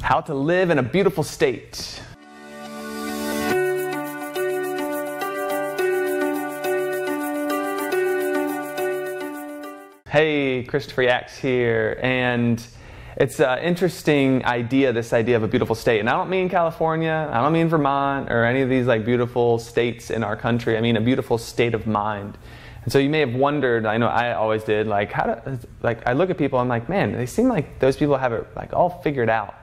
How to live in a beautiful state. Hey, Christopher Yax here, and it's an interesting idea, this idea of a beautiful state. And I don't mean California, I don't mean Vermont, or any of these like beautiful states in our country. I mean a beautiful state of mind. And so you may have wondered, I know I always did, like I look at people, I'm like, man, they seem like those people have it like all figured out.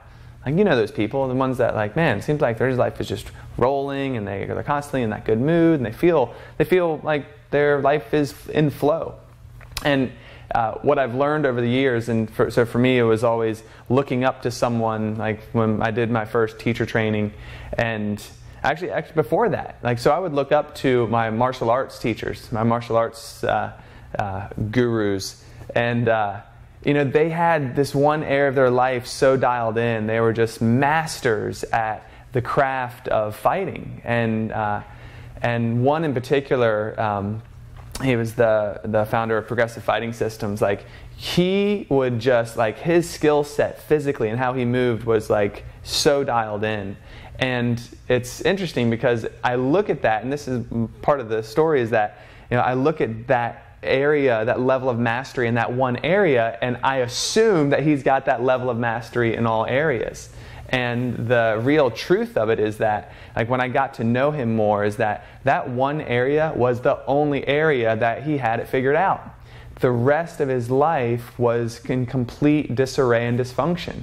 Like, you know, those people, the ones that like, man, it seems like their life is just rolling, and they're constantly in that good mood, and they feel like their life is in flow. And what I've learned over the years, so for me, it was always looking up to someone, like when I did my first teacher training, and actually before that, like, so I would look up to my martial arts teachers, my martial arts gurus, and you know, they had this one area of their life so dialed in. They were just masters at the craft of fighting, and one in particular, he was the founder of Progressive Fighting Systems. Like, he would just, like, his skill set physically and how he moved was like so dialed in. And it's interesting because I look at that, and this is part of the story, is that, you know, I look at that area, that level of mastery in that one area, and I assume that he's got that level of mastery in all areas. And the real truth of it is that, like, when I got to know him more, is that that one area was the only area that he had it figured out. The rest of his life was in complete disarray and dysfunction.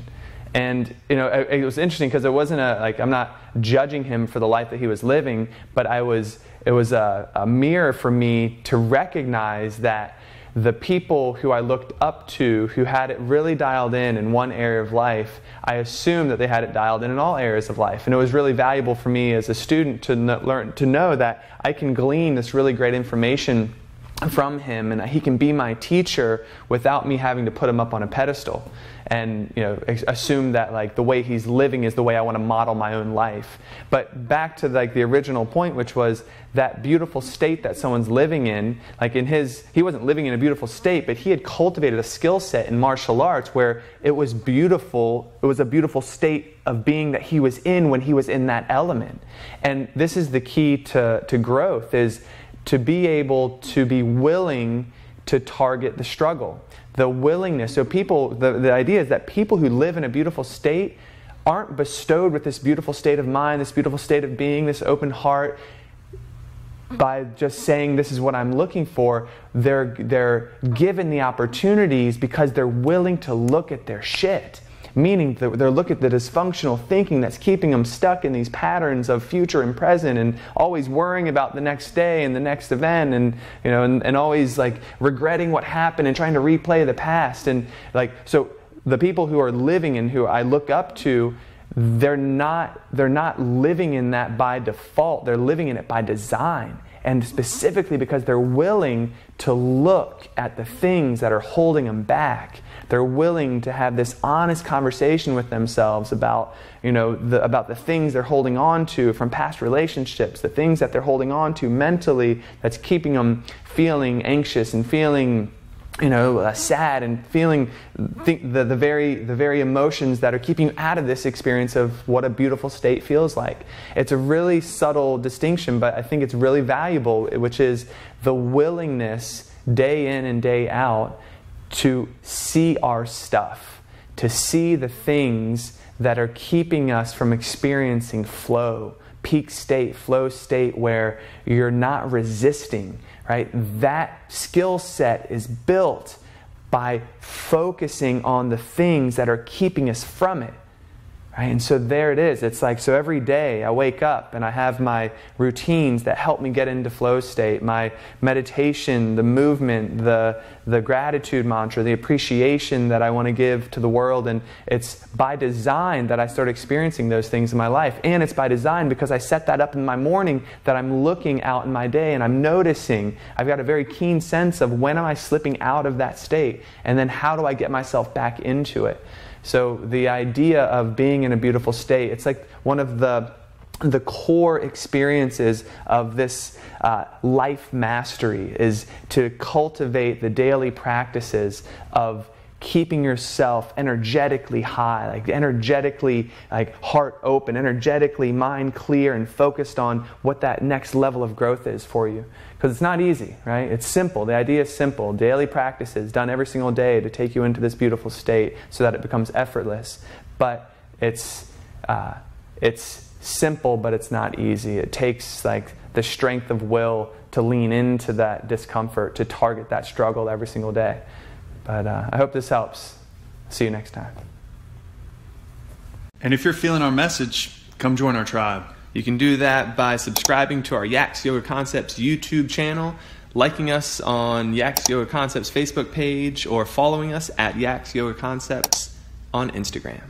And, you know, it was interesting because it wasn't I'm not judging him for the life that he was living, but it was a mirror for me to recognize that the people who I looked up to, who had it really dialed in one area of life, I assumed that they had it dialed in all areas of life. And it was really valuable for me as a student to know that I can glean this really great information from him, and he can be my teacher without me having to put him up on a pedestal and, you know, assume that like the way he's living is the way I want to model my own life. But back to like the original point, which was that beautiful state that someone's living in. Like he wasn't living in a beautiful state, but he had cultivated a skill set in martial arts where it was beautiful. It was a beautiful state of being that he was in when he was in that element. And this is the key to growth, is to be able to be willing to target the struggle, the willingness. So the idea is that people who live in a beautiful state aren't bestowed with this beautiful state of mind, this beautiful state of being, this open heart, by just saying this is what I'm looking for. They're given the opportunities because they're willing to look at their shit. Meaning they're looking at the dysfunctional thinking that's keeping them stuck in these patterns of future and present, and always worrying about the next day and the next event, and, you know, and always like regretting what happened and trying to replay the past. And like, so the people who are living and who I look up to, they're not living in that by default. They're living in it by design. And specifically because they're willing to look at the things that are holding them back. They're willing to have this honest conversation with themselves about, you know, about the things they're holding on to from past relationships, the things that they're holding on to mentally that's keeping them feeling anxious and feeling, you know, sad, and feeling the very emotions that are keeping you out of this experience of what a beautiful state feels like. It's a really subtle distinction, but I think it's really valuable, which is the willingness day in and day out to see our stuff, to see the things that are keeping us from experiencing flow, peak state, flow state, where you're not resisting, right? That skill set is built by focusing on the things that are keeping us from it. Right? And so there it is. It's like, so every day I wake up and I have my routines that help me get into flow state, my meditation, the movement, the gratitude mantra, the appreciation that I want to give to the world. And it's by design that I start experiencing those things in my life. And it's by design because I set that up in my morning, that I'm looking out in my day and I'm noticing. I've got a very keen sense of when am I slipping out of that state, and then how do I get myself back into it. So the idea of being in a beautiful state, it's like one of the core experiences of this life mastery is to cultivate the daily practices of keeping yourself energetically high, like energetically, like heart open, energetically mind clear and focused on what that next level of growth is for you. Because it's not easy, right? It's simple. The idea is simple. Daily practices done every single day to take you into this beautiful state so that it becomes effortless. But it's simple, but it's not easy. It takes like the strength of will to lean into that discomfort, to target that struggle every single day. But I hope this helps. See you next time. And if you're feeling our message, come join our tribe. You can do that by subscribing to our Yaks Yoga Concepts YouTube channel, liking us on Yaks Yoga Concepts Facebook page, or following us at Yaks Yoga Concepts on Instagram.